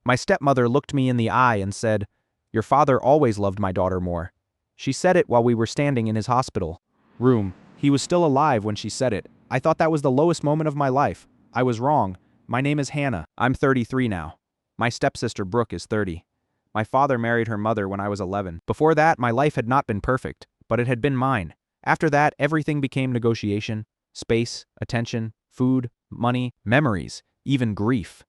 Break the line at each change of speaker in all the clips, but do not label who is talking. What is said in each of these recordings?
My stepmother looked me in the eye and said, "Your father always loved my daughter more." She said it while we were standing in his hospital room. He was still alive when she said it. I thought that was the lowest moment of my life. I was wrong. My name is Hannah. I'm 33 now. My stepsister Brooke is 30. My father married her mother when I was 11. Before that, my life had not been perfect, but it had been mine. After that, everything became negotiation, space, attention, food, money, memories, even grief.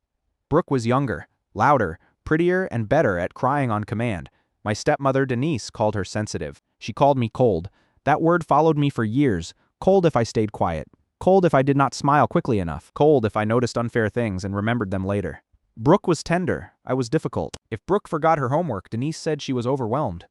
Brooke was younger, louder, prettier, and better at crying on command. My stepmother Denise called her sensitive. She called me cold. That word followed me for years. Cold if I stayed quiet. Cold if I did not smile quickly enough. Cold if I noticed unfair things and remembered them later. Brooke was tender. I was difficult. If Brooke forgot her homework, Denise said she was overwhelmed.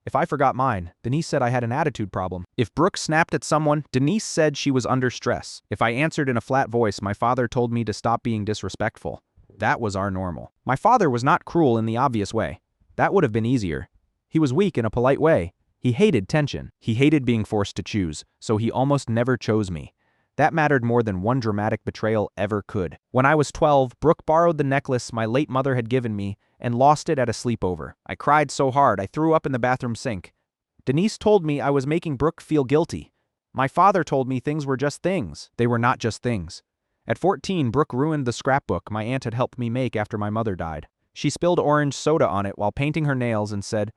If I forgot mine, Denise said I had an attitude problem. If Brooke snapped at someone, Denise said she was under stress. If I answered in a flat voice, my father told me to stop being disrespectful. That was our normal. My father was not cruel in the obvious way. That would have been easier. He was weak in a polite way. He hated tension. He hated being forced to choose, so he almost never chose me. That mattered more than one dramatic betrayal ever could. When I was 12, Brooke borrowed the necklace my late mother had given me and lost it at a sleepover. I cried so hard I threw up in the bathroom sink. Denise told me I was making Brooke feel guilty. My father told me things were just things. They were not just things. At 14, Brooke ruined the scrapbook my aunt had helped me make after my mother died. She spilled orange soda on it while painting her nails and said,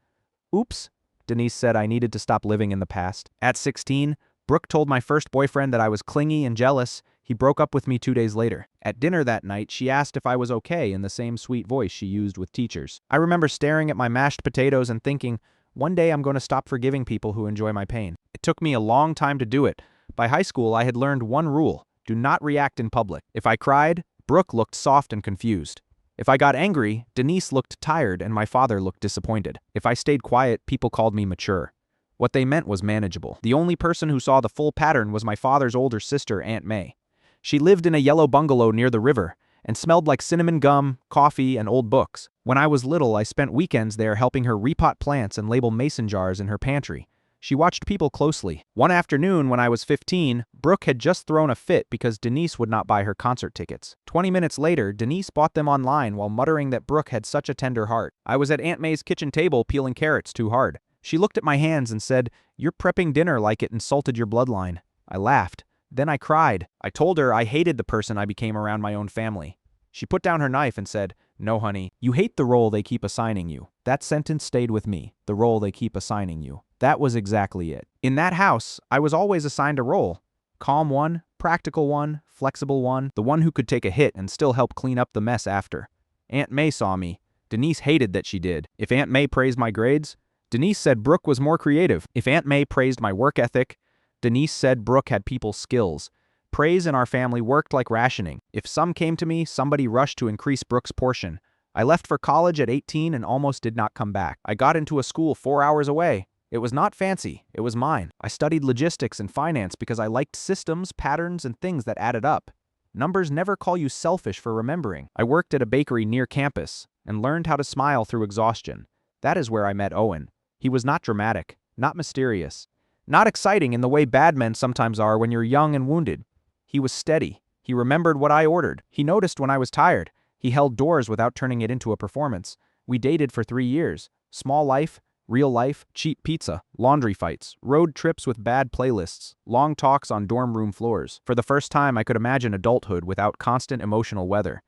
"Oops." Denise said I needed to stop living in the past. At 16, Brooke told my first boyfriend that I was clingy and jealous. He broke up with me 2 days later. At dinner that night, she asked if I was okay in the same sweet voice she used with teachers. I remember staring at my mashed potatoes and thinking, one day I'm going to stop forgiving people who enjoy my pain. It took me a long time to do it. By high school, I had learned one rule: do not react in public. If I cried, Brooke looked soft and confused. If I got angry, Denise looked tired and my father looked disappointed. If I stayed quiet, people called me mature. What they meant was manageable. The only person who saw the full pattern was my father's older sister, Aunt May. She lived in a yellow bungalow near the river and smelled like cinnamon gum, coffee, and old books. When I was little, I spent weekends there helping her repot plants and label mason jars in her pantry. She watched people closely. One afternoon when I was 15, Brooke had just thrown a fit because Denise would not buy her concert tickets. 20 minutes later, Denise bought them online while muttering that Brooke had such a tender heart. I was at Aunt May's kitchen table peeling carrots too hard. She looked at my hands and said, "You're prepping dinner like it insulted your bloodline." I laughed. Then I cried. I told her I hated the person I became around my own family. She put down her knife and said, "No, honey, you hate the role they keep assigning you." That sentence stayed with me. The role they keep assigning you. That was exactly it. In that house, I was always assigned a role. Calm one, practical one, flexible one, the one who could take a hit and still help clean up the mess after. Aunt May saw me. Denise hated that she did. If Aunt May praised my grades, Denise said Brooke was more creative. If Aunt May praised my work ethic, Denise said Brooke had people skills. Praise in our family worked like rationing. If some came to me, somebody rushed to increase Brooke's portion. I left for college at 18 and almost did not come back. I got into a school 4 hours away. It was not fancy. It was mine. I studied logistics and finance because I liked systems, patterns, and things that added up. Numbers never call you selfish for remembering. I worked at a bakery near campus and learned how to smile through exhaustion. That is where I met Owen. He was not dramatic, not mysterious, not exciting in the way bad men sometimes are when you're young and wounded. He was steady. He remembered what I ordered. He noticed when I was tired. He held doors without turning it into a performance. We dated for 3 years. Small life, real life, cheap pizza, laundry fights, road trips with bad playlists, long talks on dorm room floors. For the first time, I could imagine adulthood without constant emotional weather.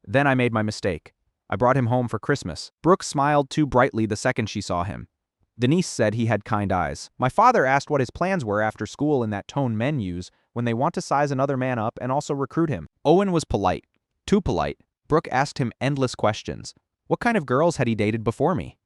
Then I made my mistake. I brought him home for Christmas. Brooke smiled too brightly the second she saw him. Denise said he had kind eyes. My father asked what his plans were after school in that tone men use when they want to size another man up and also recruit him. Owen was polite. Too polite. Brooke asked him endless questions. What kind of girls had he dated before me?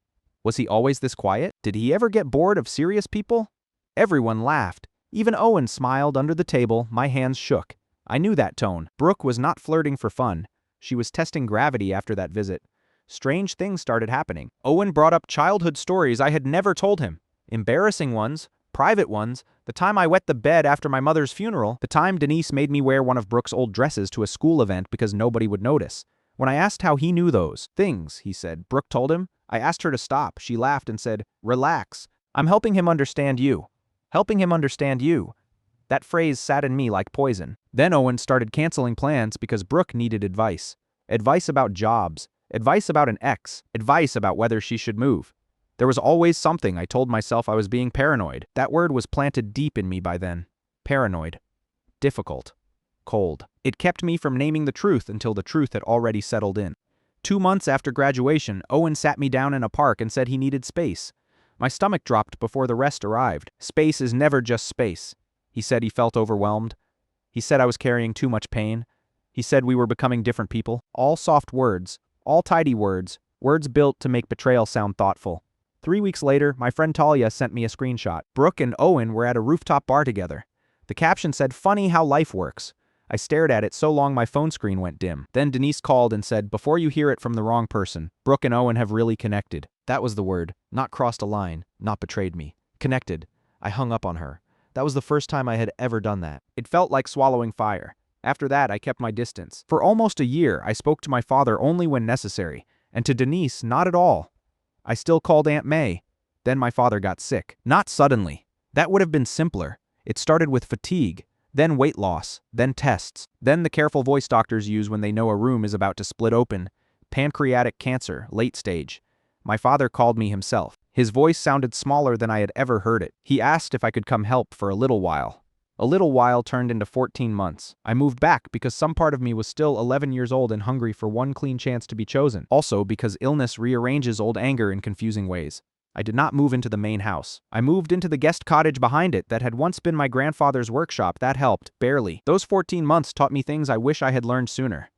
Was he always this quiet? Did he ever get bored of serious people? Everyone laughed. Even Owen smiled under the table. My hands shook. I knew that tone. Brooke was not flirting for fun. She was testing gravity after that visit. Strange things started happening. Owen brought up childhood stories I had never told him. Embarrassing ones, private ones, the time I wet the bed after my mother's funeral, the time Denise made me wear one of Brooke's old dresses to a school event because nobody would notice. When I asked how he knew those things, he said, Brooke told him. I asked her to stop. She laughed and said, "Relax. I'm helping him understand you." Helping him understand you. That phrase sat in me like poison. Then Owen started canceling plans because Brooke needed advice. Advice about jobs. Advice about an ex. Advice about whether she should move. There was always something. I told myself I was being paranoid. That word was planted deep in me by then. Paranoid. Difficult. Cold. It kept me from naming the truth until the truth had already settled in. 2 months after graduation, Owen sat me down in a park and said he needed space. My stomach dropped before the rest arrived. Space is never just space. He said he felt overwhelmed. He said I was carrying too much pain. He said we were becoming different people. All soft words. All tidy words. Words built to make betrayal sound thoughtful. 3 weeks later, my friend Talia sent me a screenshot. Brooke and Owen were at a rooftop bar together. The caption said, "Funny how life works." I stared at it so long my phone screen went dim. Then Denise called and said, "Before you hear it from the wrong person, Brooke and Owen have really connected." That was the word. Not crossed a line, not betrayed me. Connected. I hung up on her. That was the first time I had ever done that. It felt like swallowing fire. After that, I kept my distance. For almost a year, I spoke to my father only when necessary, and to Denise, not at all. I still called Aunt May. Then my father got sick. Not suddenly. That would have been simpler. It started with fatigue, then weight loss, then tests, then the careful voice doctors use when they know a room is about to split open. Pancreatic cancer, late stage. My father called me himself. His voice sounded smaller than I had ever heard it. He asked if I could come help for a little while. A little while turned into 14 months. I moved back because some part of me was still 11 years old and hungry for one clean chance to be chosen. Also because illness rearranges old anger in confusing ways. I did not move into the main house. I moved into the guest cottage behind it that had once been my grandfather's workshop. That helped, barely. Those 14 months taught me things I wish I had learned sooner.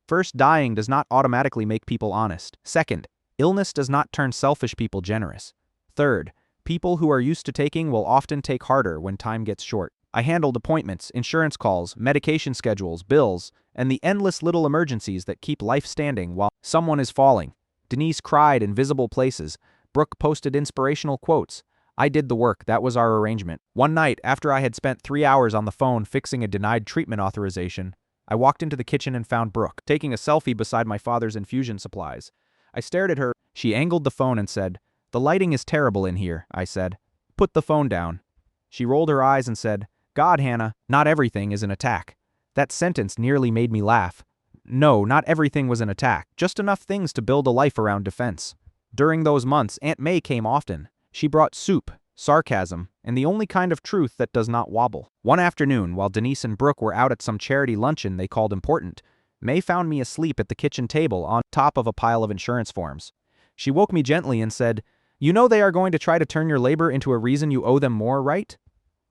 First, dying does not automatically make people honest. Second, illness does not turn selfish people generous. Third, people who are used to taking will often take harder when time gets short. I handled appointments, insurance calls, medication schedules, bills, and the endless little emergencies that keep life standing while someone is falling. Denise cried in visible places. Brooke posted inspirational quotes. I did the work. That was our arrangement. One night, after I had spent 3 hours on the phone fixing a denied treatment authorization, I walked into the kitchen and found Brooke, taking a selfie beside my father's infusion supplies. I stared at her. She angled the phone and said, "The lighting is terrible in here," I said. "Put the phone down." She rolled her eyes and said, "God, Hannah, not everything is an attack." That sentence nearly made me laugh. No, not everything was an attack, just enough things to build a life around defense. During those months, Aunt May came often. She brought soup, sarcasm, and the only kind of truth that does not wobble. One afternoon, while Denise and Brooke were out at some charity luncheon they called important, May found me asleep at the kitchen table on top of a pile of insurance forms. She woke me gently and said, "You know they are going to try to turn your labor into a reason you owe them more, right?"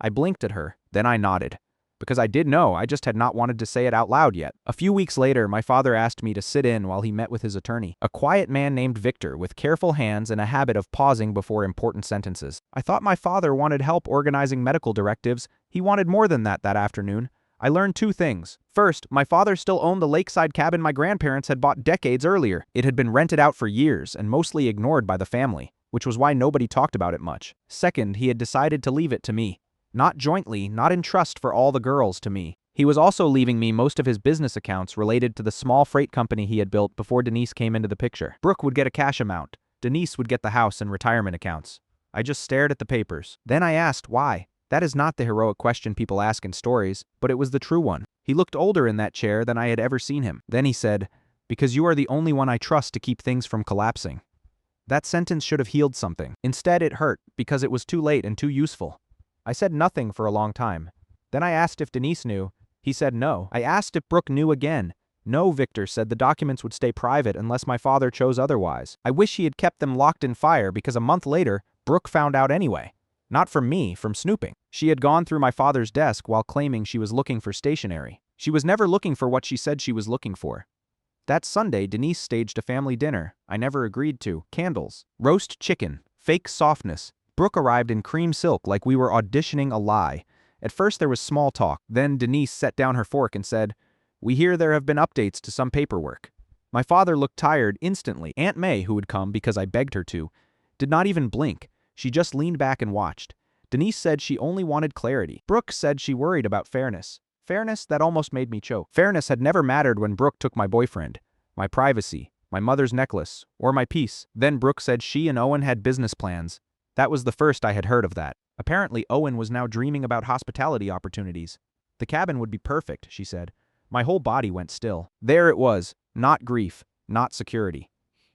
I blinked at her, then I nodded. Because I did know, I just had not wanted to say it out loud yet. A few weeks later, my father asked me to sit in while he met with his attorney, a quiet man named Victor with careful hands and a habit of pausing before important sentences. I thought my father wanted help organizing medical directives. He wanted more than that afternoon. I learned 2 things. First, my father still owned the lakeside cabin my grandparents had bought decades earlier. It had been rented out for years and mostly ignored by the family, which was why nobody talked about it much. Second, he had decided to leave it to me. Not jointly, not in trust for all the girls, to me. He was also leaving me most of his business accounts related to the small freight company he had built before Denise came into the picture. Brooke would get a cash amount. Denise would get the house and retirement accounts. I just stared at the papers. Then I asked why. That is not the heroic question people ask in stories, but it was the true one. He looked older in that chair than I had ever seen him. Then he said, "Because you are the only one I trust to keep things from collapsing." That sentence should have healed something. Instead, it hurt, because it was too late and too useful. I said nothing for a long time. Then I asked if Denise knew. He said no. I asked if Brooke knew again. No, Victor said the documents would stay private unless my father chose otherwise. I wish he had kept them locked in fire because a month later, Brooke found out anyway. Not from me, from snooping. She had gone through my father's desk while claiming she was looking for stationery. She was never looking for what she said she was looking for. That Sunday, Denise staged a family dinner I never agreed to. Candles, roast chicken, fake softness. Brooke arrived in cream silk like we were auditioning a lie. At first there was small talk, then Denise set down her fork and said, "We hear there have been updates to some paperwork." My father looked tired instantly. Aunt May, who had come because I begged her to, did not even blink. She just leaned back and watched. Denise said she only wanted clarity. Brooke said she worried about fairness. Fairness that almost made me choke. Fairness had never mattered when Brooke took my boyfriend, my privacy, my mother's necklace, or my peace. Then Brooke said she and Owen had business plans. That was the first I had heard of that. Apparently, Owen was now dreaming about hospitality opportunities. The cabin would be perfect, she said. My whole body went still. There it was. Not grief. Not security.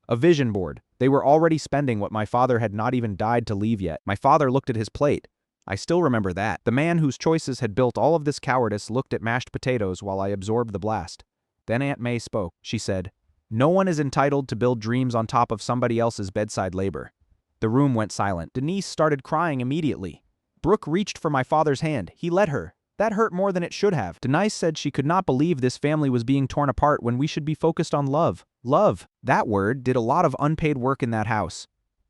A vision board. They were already spending what my father had not even died to leave yet. My father looked at his plate. I still remember that. The man whose choices had built all of this cowardice looked at mashed potatoes while I absorbed the blast. Then Aunt May spoke. She said, "No one is entitled to build dreams on top of somebody else's bedside labor." The room went silent. Denise started crying immediately. Brooke reached for my father's hand. He let her. That hurt more than it should have. Denise said she could not believe this family was being torn apart when we should be focused on love. Love. That word did a lot of unpaid work in that house.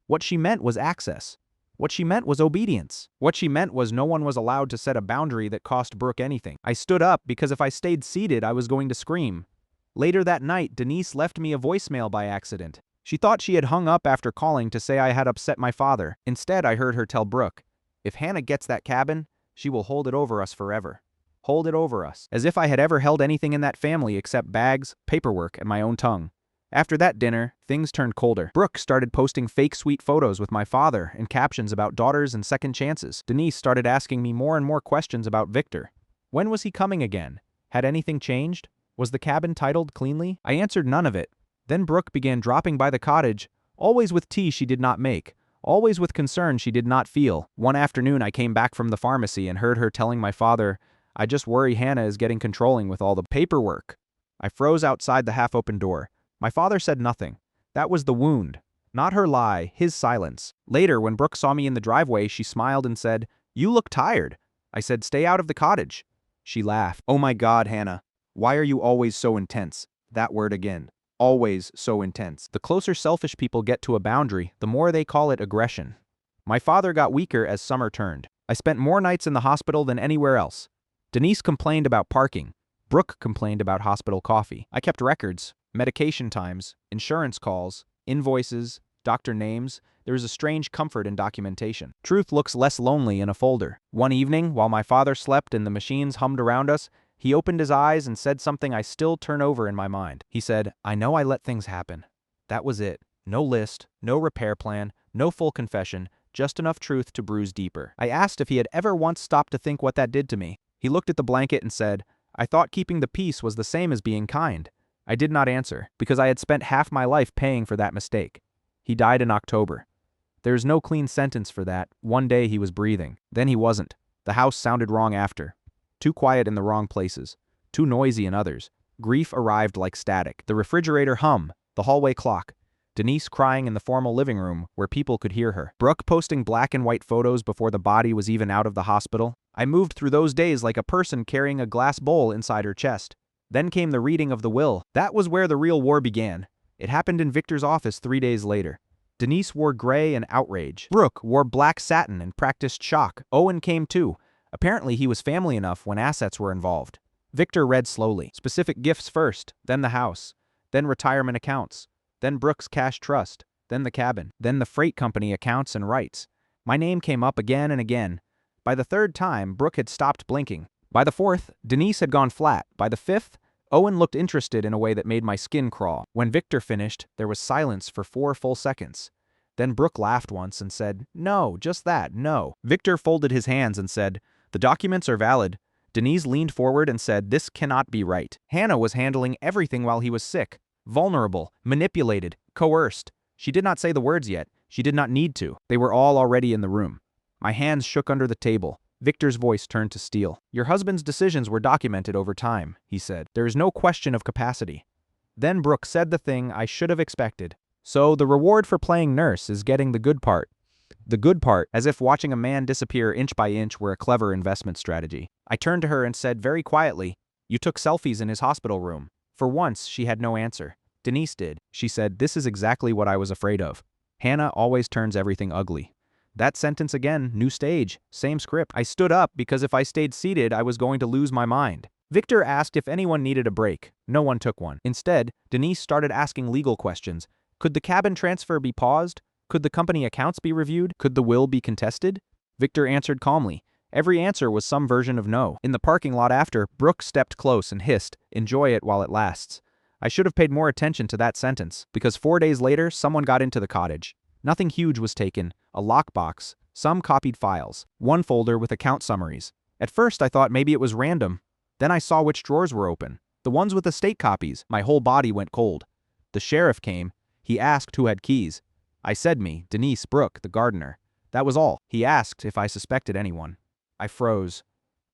What she meant was access. What she meant was obedience. What she meant was no one was allowed to set a boundary that cost Brooke anything. I stood up because if I stayed seated, I was going to scream. Later that night, Denise left me a voicemail by accident. She thought she had hung up after calling to say I had upset my father. Instead, I heard her tell Brooke, "If Hannah gets that cabin, she will hold it over us forever." Hold it over us. As if I had ever held anything in that family except bags, paperwork, and my own tongue. After that dinner, things turned colder. Brooke started posting fake sweet photos with my father and captions about daughters and second chances. Denise started asking me more and more questions about Victor. When was he coming again? Had anything changed? Was the cabin titled cleanly? I answered none of it. Then Brooke began dropping by the cottage, always with tea she did not make, always with concern she did not feel. One afternoon I came back from the pharmacy and heard her telling my father, "I just worry Hannah is getting controlling with all the paperwork." I froze outside the half-open door. My father said nothing. That was the wound. Not her lie, his silence. Later, when Brooke saw me in the driveway, she smiled and said, "You look tired." I said, "Stay out of the cottage." She laughed. "Oh my God, Hannah. Why are you always so intense?" That word again. Always so intense. The closer selfish people get to a boundary, the more they call it aggression. My father got weaker as summer turned. I spent more nights in the hospital than anywhere else. Denise complained about parking. Brooke complained about hospital coffee. I kept records. Medication times, insurance calls, invoices, doctor names. There is a strange comfort in documentation. Truth looks less lonely in a folder. One evening, while my father slept and the machines hummed around us, he opened his eyes and said something I still turn over in my mind. He said, "I know I let things happen." That was it. No list, no repair plan, no full confession, just enough truth to bruise deeper. I asked if he had ever once stopped to think what that did to me. He looked at the blanket and said, "I thought keeping the peace was the same as being kind." I did not answer, because I had spent half my life paying for that mistake. He died in October. There is no clean sentence for that. One day he was breathing. Then he wasn't. The house sounded wrong after. Too quiet in the wrong places. Too noisy in others. Grief arrived like static. The refrigerator hum. The hallway clock. Denise crying in the formal living room, where people could hear her. Brooke posting black and white photos before the body was even out of the hospital. I moved through those days like a person carrying a glass bowl inside her chest. Then came the reading of the will. That was where the real war began. It happened in Victor's office 3 days later. Denise wore gray and outrage. Brooke wore black satin and practiced shock. Owen came too. Apparently he was family enough when assets were involved. Victor read slowly. Specific gifts first, then the house, then retirement accounts, then Brooke's cash trust, then the cabin, then the freight company accounts and rights. My name came up again and again. By the third time, Brooke had stopped blinking. By the fourth, Denise had gone flat. By the fifth, Owen looked interested in a way that made my skin crawl. When Victor finished, there was silence for 4 full seconds. Then Brooke laughed once and said, "No, just that, no." Victor folded his hands and said, "The documents are valid." Denise leaned forward and said, "This cannot be right." Hannah was handling everything while he was sick. Vulnerable, manipulated, coerced. She did not say the words yet. She did not need to. They were all already in the room. My hands shook under the table. Victor's voice turned to steel. "Your husband's decisions were documented over time," he said. "There is no question of capacity." Then Brooke said the thing I should have expected. "So the reward for playing nurse is getting the good part." The good part, as if watching a man disappear inch by inch were a clever investment strategy. I turned to her and said very quietly, "You took selfies in his hospital room." For once, she had no answer. Denise did. She said, "This is exactly what I was afraid of. Hannah always turns everything ugly." That sentence again, new stage, same script. I stood up because if I stayed seated, I was going to lose my mind. Victor asked if anyone needed a break. No one took one. Instead, Denise started asking legal questions. Could the cabin transfer be paused? Could the company accounts be reviewed? Could the will be contested? Victor answered calmly. Every answer was some version of no. In the parking lot after, Brooke stepped close and hissed, "Enjoy it while it lasts." I should have paid more attention to that sentence, because 4 days later, someone got into the cottage. Nothing huge was taken. A lockbox, some copied files, one folder with account summaries. At first I thought maybe it was random. Then I saw which drawers were open. The ones with estate copies. My whole body went cold. The sheriff came. He asked who had keys. I said me, Denise, Brooke, the gardener. That was all. He asked if I suspected anyone. I froze.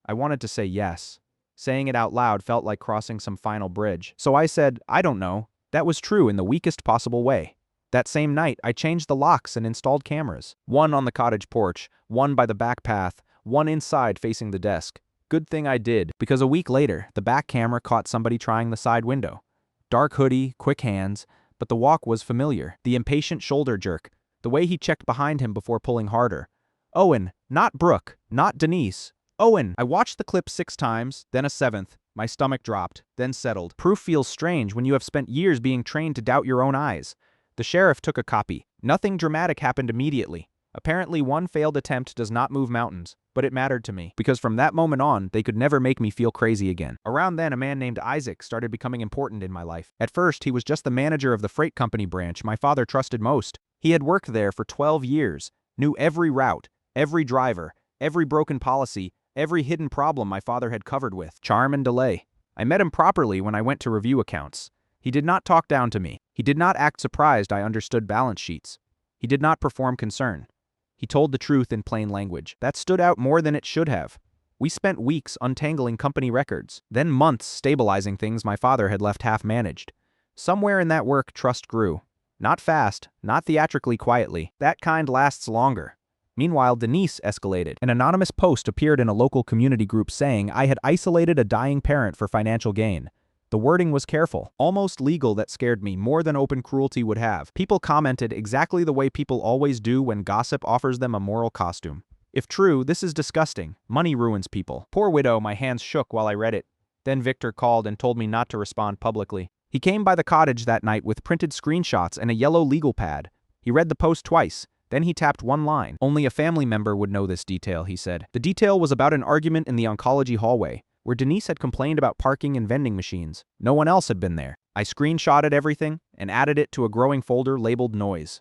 I wanted to say yes. Saying it out loud felt like crossing some final bridge. So I said, I don't know. That was true in the weakest possible way. That same night, I changed the locks and installed cameras. One on the cottage porch, one by the back path, one inside facing the desk. Good thing I did, because a week later, the back camera caught somebody trying the side window. Dark hoodie, quick hands, but the walk was familiar. The impatient shoulder jerk, the way he checked behind him before pulling harder. Owen, not Brooke, not Denise. Owen! I watched the clip 6 times, then a 7th. My stomach dropped, then settled. Proof feels strange when you have spent years being trained to doubt your own eyes. The sheriff took a copy. Nothing dramatic happened immediately. Apparently one failed attempt does not move mountains, but it mattered to me, because from that moment on, they could never make me feel crazy again. Around then, a man named Isaac started becoming important in my life. At first, he was just the manager of the freight company branch my father trusted most. He had worked there for 12 years, knew every route, every driver, every broken policy, every hidden problem my father had covered with charm and delay. I met him properly when I went to review accounts. He did not talk down to me. He did not act surprised I understood balance sheets. He did not perform concern. He told the truth in plain language. That stood out more than it should have. We spent weeks untangling company records, then months stabilizing things my father had left half-managed. Somewhere in that work, trust grew. Not fast, not theatrically quietly. That kind lasts longer. Meanwhile, Denise escalated. An anonymous post appeared in a local community group saying I had isolated a dying parent for financial gain. The wording was careful, almost legal. That scared me more than open cruelty would have. People commented exactly the way people always do when gossip offers them a moral costume. If true, this is disgusting. Money ruins people. Poor widow, my hands shook while I read it. Then Victor called and told me not to respond publicly. He came by the cottage that night with printed screenshots and a yellow legal pad. He read the post twice. Then he tapped one line. Only a family member would know this detail, he said. The detail was about an argument in the oncology hallway, where Denise had complained about parking and vending machines. No one else had been there. I screenshotted everything and added it to a growing folder labeled Noise.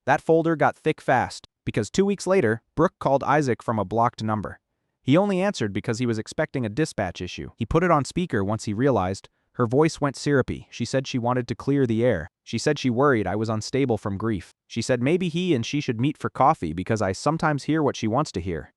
That folder got thick fast, because 2 weeks later, Brooke called Isaac from a blocked number. He only answered because he was expecting a dispatch issue. He put it on speaker once he realized. Her voice went syrupy. She said she wanted to clear the air. She said she worried I was unstable from grief. She said maybe he and she should meet for coffee because I sometimes hear what she wants to hear.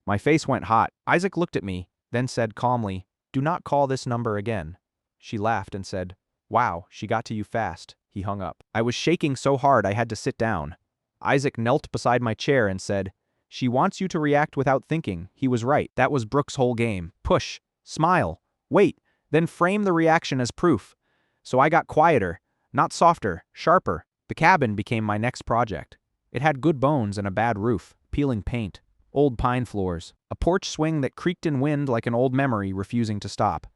My face went hot. Isaac looked at me, then said calmly, "Do not call this number again." She laughed and said, "Wow, she got to you fast." He hung up. I was shaking so hard I had to sit down. Isaac knelt beside my chair and said, "She wants you to react without thinking." He was right. That was Brooke's whole game. Push, smile, wait, then frame the reaction as proof. So I got quieter, not softer, sharper. The cabin became my next project. It had good bones and a bad roof, peeling paint, old pine floors, a porch swing that creaked in wind like an old memory refusing to stop.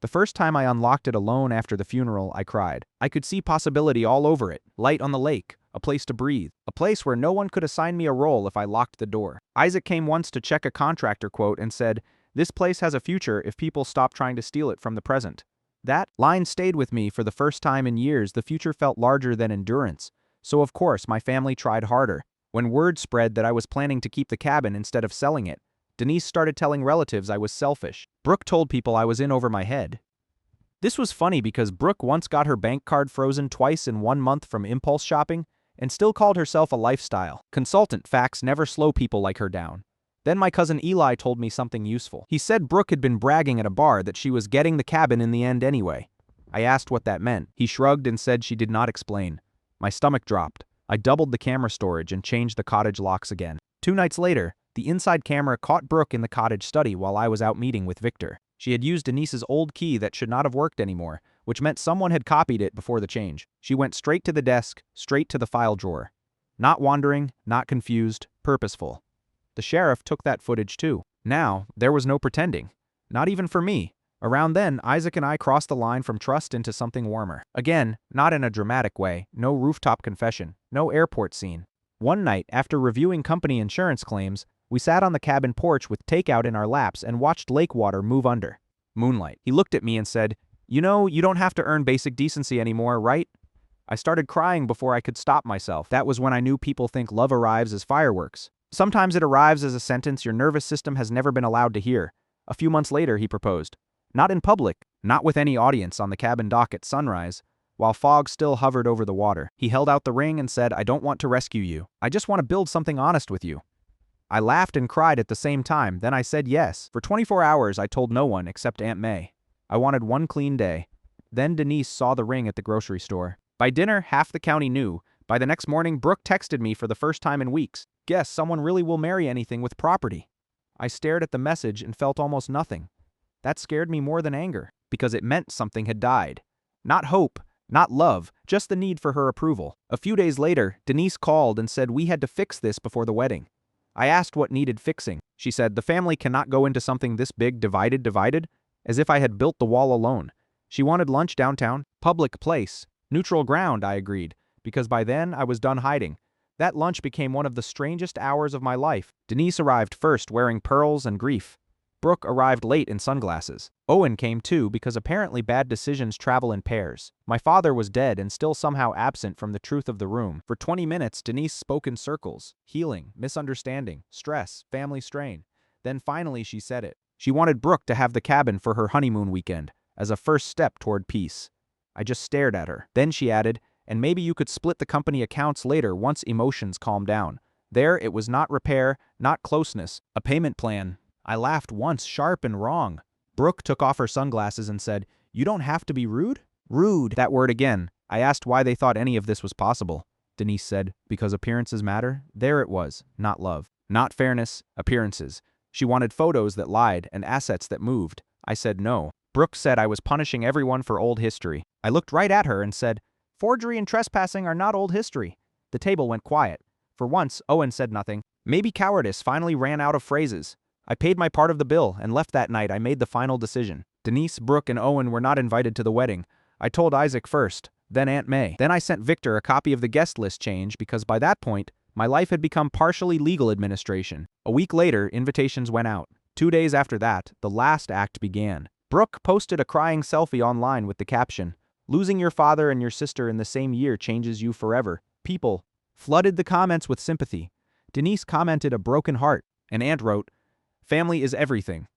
The first time I unlocked it alone after the funeral, I cried. I could see possibility all over it, light on the lake, a place to breathe, a place where no one could assign me a role if I locked the door. Isaac came once to check a contractor quote and said, "This place has a future if people stop trying to steal it from the present." That line stayed with me for the first time in years. The future felt larger than endurance. So of course, my family tried harder. When word spread that I was planning to keep the cabin instead of selling it, Denise started telling relatives I was selfish. Brooke told people I was in over my head. This was funny because Brooke once got her bank card frozen twice in 1 month from impulse shopping and still called herself a lifestyle consultant. Facts never slow people like her down. Then my cousin Eli told me something useful. He said Brooke had been bragging at a bar that she was getting the cabin in the end anyway. I asked what that meant. He shrugged and said she did not explain. My stomach dropped. I doubled the camera storage and changed the cottage locks again. 2 nights later, the inside camera caught Brooke in the cottage study while I was out meeting with Victor. She had used Denise's old key that should not have worked anymore, which meant someone had copied it before the change. She went straight to the desk, straight to the file drawer. Not wandering, not confused, purposeful. The sheriff took that footage too. Now, there was no pretending. Not even for me. Around then, Isaac and I crossed the line from trust into something warmer. Again, not in a dramatic way, no rooftop confession, no airport scene. One night, after reviewing company insurance claims, we sat on the cabin porch with takeout in our laps and watched lake water move under. Moonlight. He looked at me and said, "You know, you don't have to earn basic decency anymore, right?" I started crying before I could stop myself. That was when I knew people think love arrives as fireworks. Sometimes it arrives as a sentence your nervous system has never been allowed to hear. A few months later, he proposed. Not in public, not with any audience on the cabin dock at sunrise, while fog still hovered over the water. He held out the ring and said, "I don't want to rescue you. I just want to build something honest with you." I laughed and cried at the same time, then I said yes. For 24 hours I told no one except Aunt May. I wanted one clean day. Then Denise saw the ring at the grocery store. By dinner, half the county knew. By the next morning, Brooke texted me for the first time in weeks. "Guess someone really will marry anything with property." I stared at the message and felt almost nothing. That scared me more than anger, because it meant something had died. Not hope, not love, just the need for her approval. A few days later, Denise called and said we had to fix this before the wedding. I asked what needed fixing. She said, "The family cannot go into something this big divided, as if I had built the wall alone." She wanted lunch downtown, public place, neutral ground, I agreed, because by then I was done hiding. That lunch became one of the strangest hours of my life. Denise arrived first wearing pearls and grief. Brooke arrived late in sunglasses. Owen came too because apparently bad decisions travel in pairs. My father was dead and still somehow absent from the truth of the room. For 20 minutes, Denise spoke in circles. Healing, misunderstanding, stress, family strain. Then finally she said it. She wanted Brooke to have the cabin for her honeymoon weekend, as a first step toward peace. I just stared at her. Then she added, "And maybe you could split the company accounts later once emotions calm down." There it was not repair, not closeness, a payment plan. I laughed once, sharp and wrong. Brooke took off her sunglasses and said, "You don't have to be rude?" Rude, that word again. I asked why they thought any of this was possible. Denise said, "Because appearances matter." There it was, not love. Not fairness, appearances. She wanted photos that lied and assets that moved. I said no. Brooke said I was punishing everyone for old history. I looked right at her and said, "Forgery and trespassing are not old history." The table went quiet. For once, Owen said nothing. Maybe cowardice finally ran out of phrases. I paid my part of the bill and left that night. I made the final decision. Denise, Brooke, and Owen were not invited to the wedding. I told Isaac first, then Aunt May. Then I sent Victor a copy of the guest list change because by that point, my life had become partially legal administration. A week later, invitations went out. 2 days after that, the last act began. Brooke posted a crying selfie online with the caption, "Losing your father and your sister in the same year changes you forever." People flooded the comments with sympathy. Denise commented a broken heart, and Aunt wrote, "Family is everything."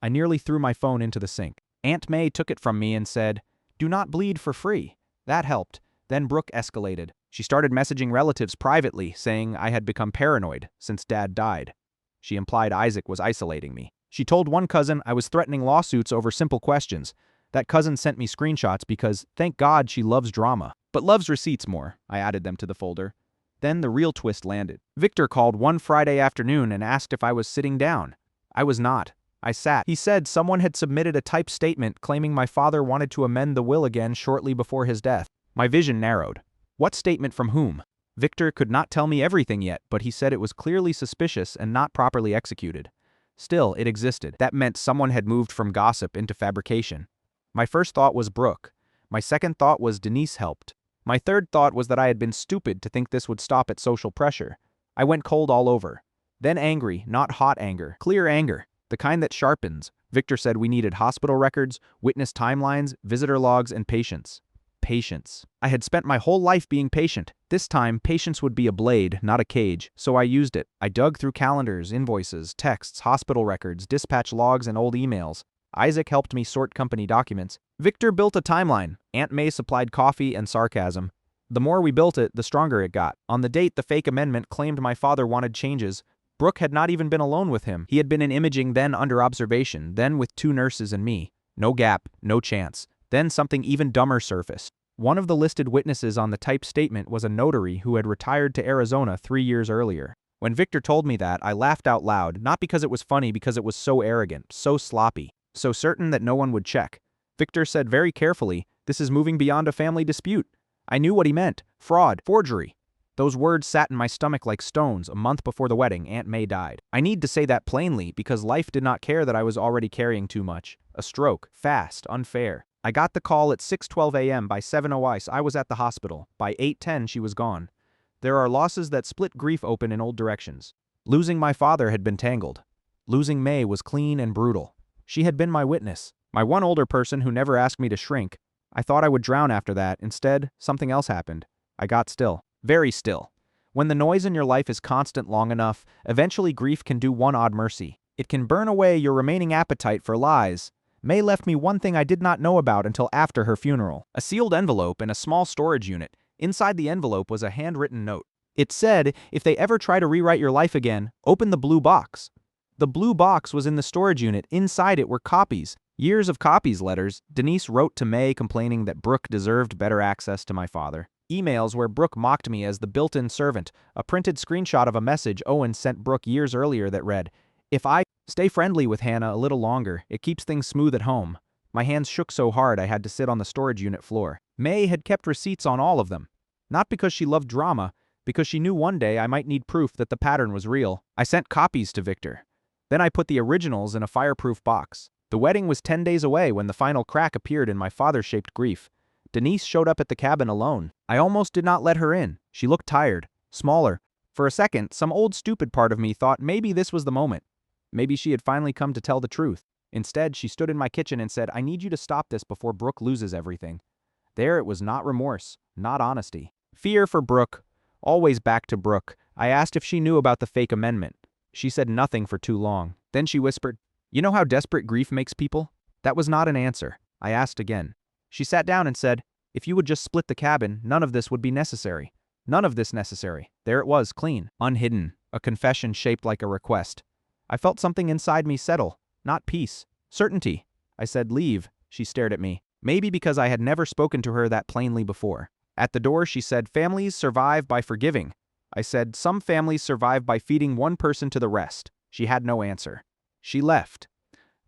I nearly threw my phone into the sink. Aunt May took it from me and said, "Do not bleed for free." That helped. Then Brooke escalated. She started messaging relatives privately, saying I had become paranoid since Dad died. She implied Isaac was isolating me. She told one cousin I was threatening lawsuits over simple questions. That cousin sent me screenshots because, thank God, she loves drama. But loves receipts more. I added them to the folder. Then the real twist landed. Victor called one Friday afternoon and asked if I was sitting down. I was not. I sat. He said someone had submitted a typed statement claiming my father wanted to amend the will again shortly before his death. My vision narrowed. What statement from whom? Victor could not tell me everything yet, but he said it was clearly suspicious and not properly executed. Still, it existed. That meant someone had moved from gossip into fabrication. My first thought was Brooke. My second thought was Denise helped. My third thought was that I had been stupid to think this would stop at social pressure. I went cold all over. Then angry, not hot anger, clear anger, the kind that sharpens. Victor said we needed hospital records, witness timelines, visitor logs, and patience. Patience. I had spent my whole life being patient. This time, patience would be a blade, not a cage, so I used it. I dug through calendars, invoices, texts, hospital records, dispatch logs, and old emails. Isaac helped me sort company documents. Victor built a timeline. Aunt May supplied coffee and sarcasm. The more we built it, the stronger it got. On the date the fake amendment claimed my father wanted changes, Brooke had not even been alone with him. He had been in imaging, then under observation, then with 2 nurses and me. No gap, no chance. Then something even dumber surfaced. One of the listed witnesses on the typed statement was a notary who had retired to Arizona 3 years earlier. When Victor told me that, I laughed out loud, not because it was funny, because it was so arrogant, so sloppy, so certain that no one would check. Victor said very carefully, "This is moving beyond a family dispute." I knew what he meant. Fraud, forgery. Those words sat in my stomach like stones. A month before the wedding, Aunt May died. I need to say that plainly because life did not care that I was already carrying too much. A stroke. Fast. Unfair. I got the call at 6:12 a.m. By 7:00 I was at the hospital. By 8:10 she was gone. There are losses that split grief open in old directions. Losing my father had been tangled. Losing May was clean and brutal. She had been my witness. My one older person who never asked me to shrink. I thought I would drown after that. Instead, something else happened. I got still. Very still. When the noise in your life is constant long enough, eventually grief can do one odd mercy. It can burn away your remaining appetite for lies. May left me one thing I did not know about until after her funeral. A sealed envelope in a small storage unit. Inside the envelope was a handwritten note. It said, if they ever try to rewrite your life again, open the blue box. The blue box was in the storage unit. Inside it were copies. Years of copies letters. Denise wrote to May complaining that Brooke deserved better access to my father. Emails where Brooke mocked me as the built-in servant. A printed screenshot of a message Owen sent Brooke years earlier that read, if I stay friendly with Hannah a little longer, it keeps things smooth at home. My hands shook so hard I had to sit on the storage unit floor. May had kept receipts on all of them. Not because she loved drama, because she knew one day I might need proof that the pattern was real. I sent copies to Victor. Then I put the originals in a fireproof box. The wedding was 10 days away when the final crack appeared in my father-shaped grief. Denise showed up at the cabin alone. I almost did not let her in. She looked tired, smaller. For a second, some old stupid part of me thought maybe this was the moment. Maybe she had finally come to tell the truth. Instead, she stood in my kitchen and said, I need you to stop this before Brooke loses everything. There it was not remorse, not honesty. Fear for Brooke. Always back to Brooke. I asked if she knew about the fake amendment. She said nothing for too long. Then she whispered, you know how desperate grief makes people? That was not an answer. I asked again. She sat down and said, if you would just split the cabin, none of this would be necessary. None of this necessary. There it was, clean, unhidden, a confession shaped like a request. I felt something inside me settle, not peace, certainty. I said, leave. She stared at me, maybe because I had never spoken to her that plainly before. At the door, she said, families survive by forgiving. I said, some families survive by feeding one person to the rest. She had no answer. She left.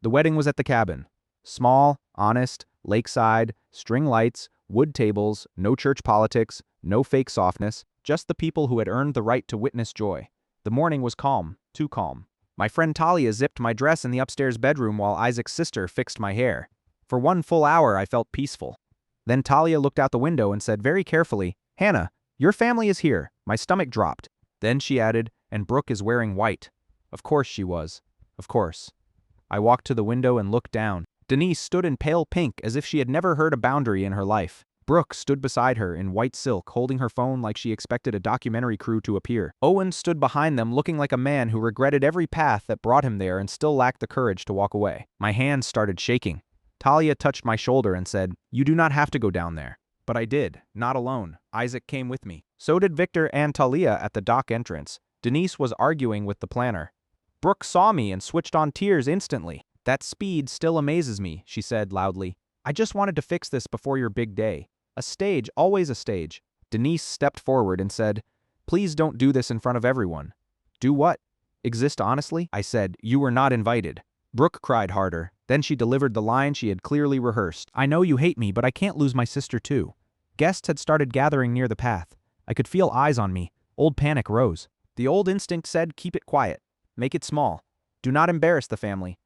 The wedding was at the cabin. Small, honest, lakeside, string lights, wood tables, no church politics, no fake softness, just the people who had earned the right to witness joy. The morning was calm, too calm. My friend Talia zipped my dress in the upstairs bedroom while Isaac's sister fixed my hair. For 1 full hour I felt peaceful. Then Talia looked out the window and said very carefully, Hannah, your family is here. My stomach dropped. Then she added, and Brooke is wearing white. Of course she was. Of course. I walked to the window and looked down. Denise stood in pale pink as if she had never heard a boundary in her life. Brooke stood beside her in white silk, holding her phone like she expected a documentary crew to appear. Owen stood behind them looking like a man who regretted every path that brought him there and still lacked the courage to walk away. My hands started shaking. Talia touched my shoulder and said, you do not have to go down there. But I did, not alone. Isaac came with me. So did Victor and Talia at the dock entrance. Denise was arguing with the planner. Brooke saw me and switched on tears instantly. That speed still amazes me, she said loudly. I just wanted to fix this before your big day. A stage, always a stage. Denise stepped forward and said, please don't do this in front of everyone. Do what? Exist honestly? I said, you were not invited. Brooke cried harder. Then she delivered the line she had clearly rehearsed. I know you hate me, but I can't lose my sister too. Guests had started gathering near the path. I could feel eyes on me. Old panic rose. The old instinct said, keep it quiet. Make it small. Do not embarrass the family.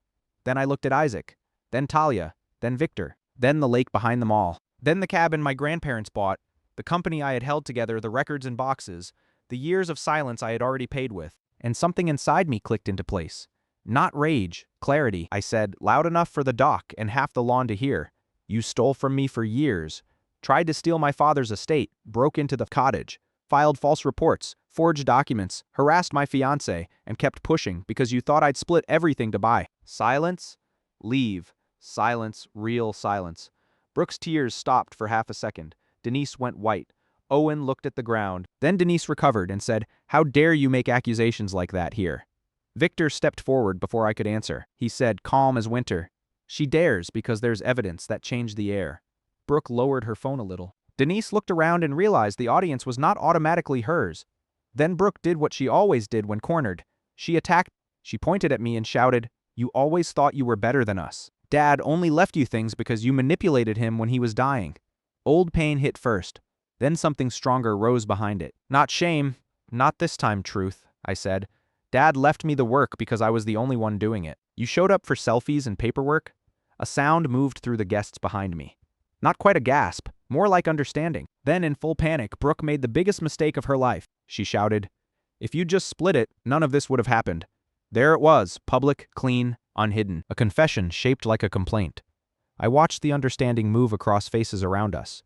Then I looked at Isaac. Then Talia. Then Victor. Then the lake behind them all. Then the cabin my grandparents bought. The company I had held together, the records and boxes. The years of silence I had already paid with. And something inside me clicked into place. Not rage, clarity, I said, loud enough for the dock and half the lawn to hear. You stole from me for years. Tried to steal my father's estate, broke into the cottage, filed false reports, forged documents, harassed my fiancé, and kept pushing because you thought I'd split everything to buy. Silence? Leave. Silence, real silence. Brooke's tears stopped for half a second. Denise went white. Owen looked at the ground. Then Denise recovered and said, how dare you make accusations like that here? Victor stepped forward before I could answer. He said, calm as winter. She dares because there's evidence that changed the air. Brooke lowered her phone a little. Denise looked around and realized the audience was not automatically hers. Then Brooke did what she always did when cornered. She attacked. She pointed at me and shouted, you always thought you were better than us. Dad only left you things because you manipulated him when he was dying. Old pain hit first. Then something stronger rose behind it. Not shame. Not this time, truth, I said. Dad left me the work because I was the only one doing it. You showed up for selfies and paperwork? A sound moved through the guests behind me. Not quite a gasp, more like understanding. Then in full panic, Brooke made the biggest mistake of her life. She shouted, if you just split it, none of this would have happened. There it was, public, clean, unhidden. A confession shaped like a complaint. I watched the understanding move across faces around us.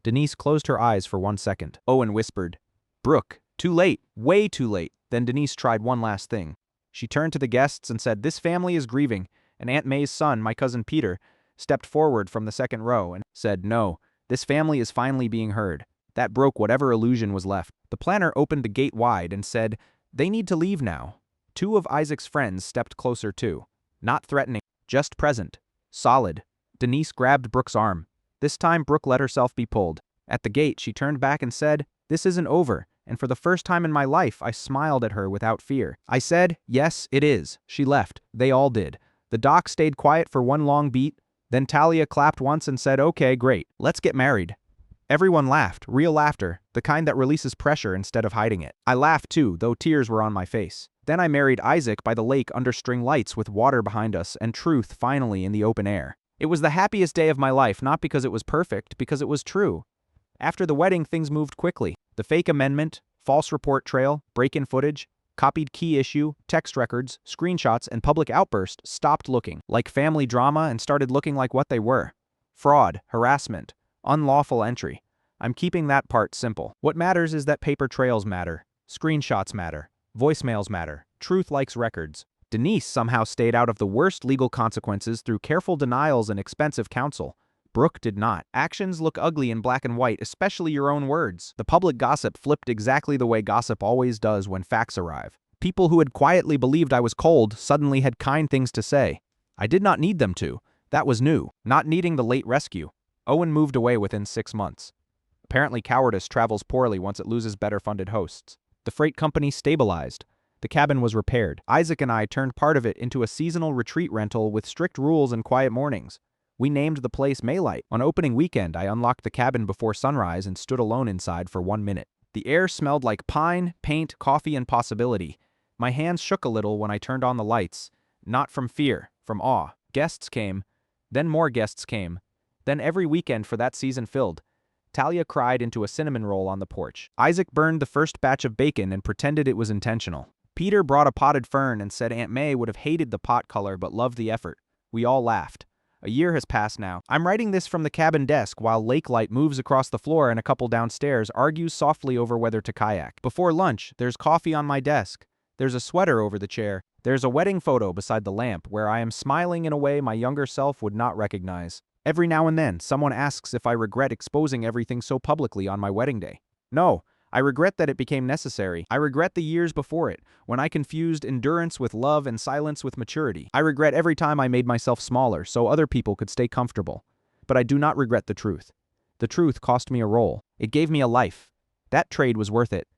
Denise closed her eyes for 1 second. Owen whispered, Brooke, too late, way too late. Then Denise tried one last thing. She turned to the guests and said, this family is grieving, and Aunt May's son, my cousin Peter, stepped forward from the second row and said, "No, this family is finally being heard." That broke whatever illusion was left. The planner opened the gate wide and said, "They need to leave now." Two of Isaac's friends stepped closer too. Not threatening, just present. Solid. Denise grabbed Brooke's arm. This time Brooke let herself be pulled. At the gate, she turned back and said, "This isn't over," and for the first time in my life, I smiled at her without fear. I said, "Yes, it is." She left. They all did. The doc stayed quiet for one long beat. Then Talia clapped once and said, "Okay, great. Let's get married." Everyone laughed, real laughter, the kind that releases pressure instead of hiding it. I laughed too, though tears were on my face. Then I married Isaac by the lake under string lights with water behind us and truth finally in the open air. It was the happiest day of my life, not because it was perfect, because it was true. After the wedding, things moved quickly. The fake amendment, false report trail, break-in footage, copied key issue, text records, screenshots, and public outburst stopped looking like family drama and started looking like what they were. Fraud, harassment, unlawful entry. I'm keeping that part simple. What matters is that paper trails matter, screenshots matter, voicemails matter, truth likes records. Denise somehow stayed out of the worst legal consequences through careful denials and expensive counsel. Brooke did not. Actions look ugly in black and white, especially your own words. The public gossip flipped exactly the way gossip always does when facts arrive. People who had quietly believed I was cold suddenly had kind things to say. I did not need them to. That was new. Not needing the late rescue. Owen moved away within 6 months. Apparently cowardice travels poorly once it loses better-funded hosts. The freight company stabilized. The cabin was repaired. Isaac and I turned part of it into a seasonal retreat rental with strict rules and quiet mornings. We named the place Maylight. On opening weekend, I unlocked the cabin before sunrise and stood alone inside for 1 minute. The air smelled like pine, paint, coffee, and possibility. My hands shook a little when I turned on the lights. Not from fear, from awe. Guests came. Then more guests came. Then every weekend for that season filled. Talia cried into a cinnamon roll on the porch. Isaac burned the first batch of bacon and pretended it was intentional. Peter brought a potted fern and said Aunt May would have hated the pot color but loved the effort. We all laughed. A year has passed now. I'm writing this from the cabin desk while Lake Light moves across the floor and a couple downstairs argues softly over whether to kayak. Before lunch, there's coffee on my desk. There's a sweater over the chair. There's a wedding photo beside the lamp where I am smiling in a way my younger self would not recognize. Every now and then, someone asks if I regret exposing everything so publicly on my wedding day. No, I regret that it became necessary. I regret the years before it, when I confused endurance with love and silence with maturity. I regret every time I made myself smaller so other people could stay comfortable. But I do not regret the truth. The truth cost me a role. It gave me a life. That trade was worth it.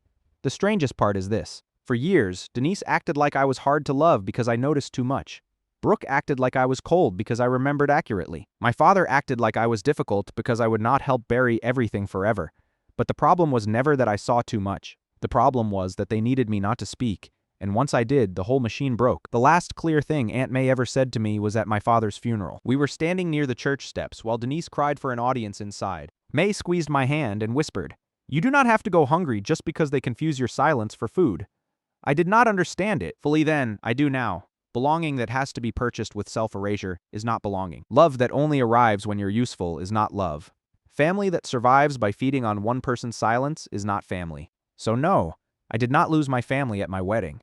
The strangest part is this. For years, Denise acted like I was hard to love because I noticed too much. Brooke acted like I was cold because I remembered accurately. My father acted like I was difficult because I would not help bury everything forever. But the problem was never that I saw too much. The problem was that they needed me not to speak, and once I did, the whole machine broke. The last clear thing Aunt May ever said to me was at my father's funeral. We were standing near the church steps while Denise cried for an audience inside. May squeezed my hand and whispered, "You do not have to go hungry just because they confuse your silence for food." I did not understand it fully then. I do now. Belonging that has to be purchased with self-erasure is not belonging. Love that only arrives when you're useful is not love. Family that survives by feeding on one person's silence is not family. So no, I did not lose my family at my wedding.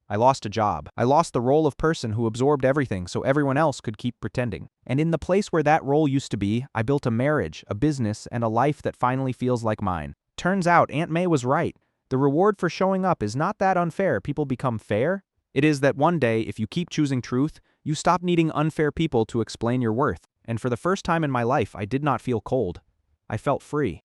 I lost a job. I lost the role of person who absorbed everything so everyone else could keep pretending. And in the place where that role used to be, I built a marriage, a business, and a life that finally feels like mine. Turns out Aunt May was right. The reward for showing up is not that unfair people become fair. It is that one day, if you keep choosing truth, you stop needing unfair people to explain your worth. And for the first time in my life, I did not feel cold. I felt free.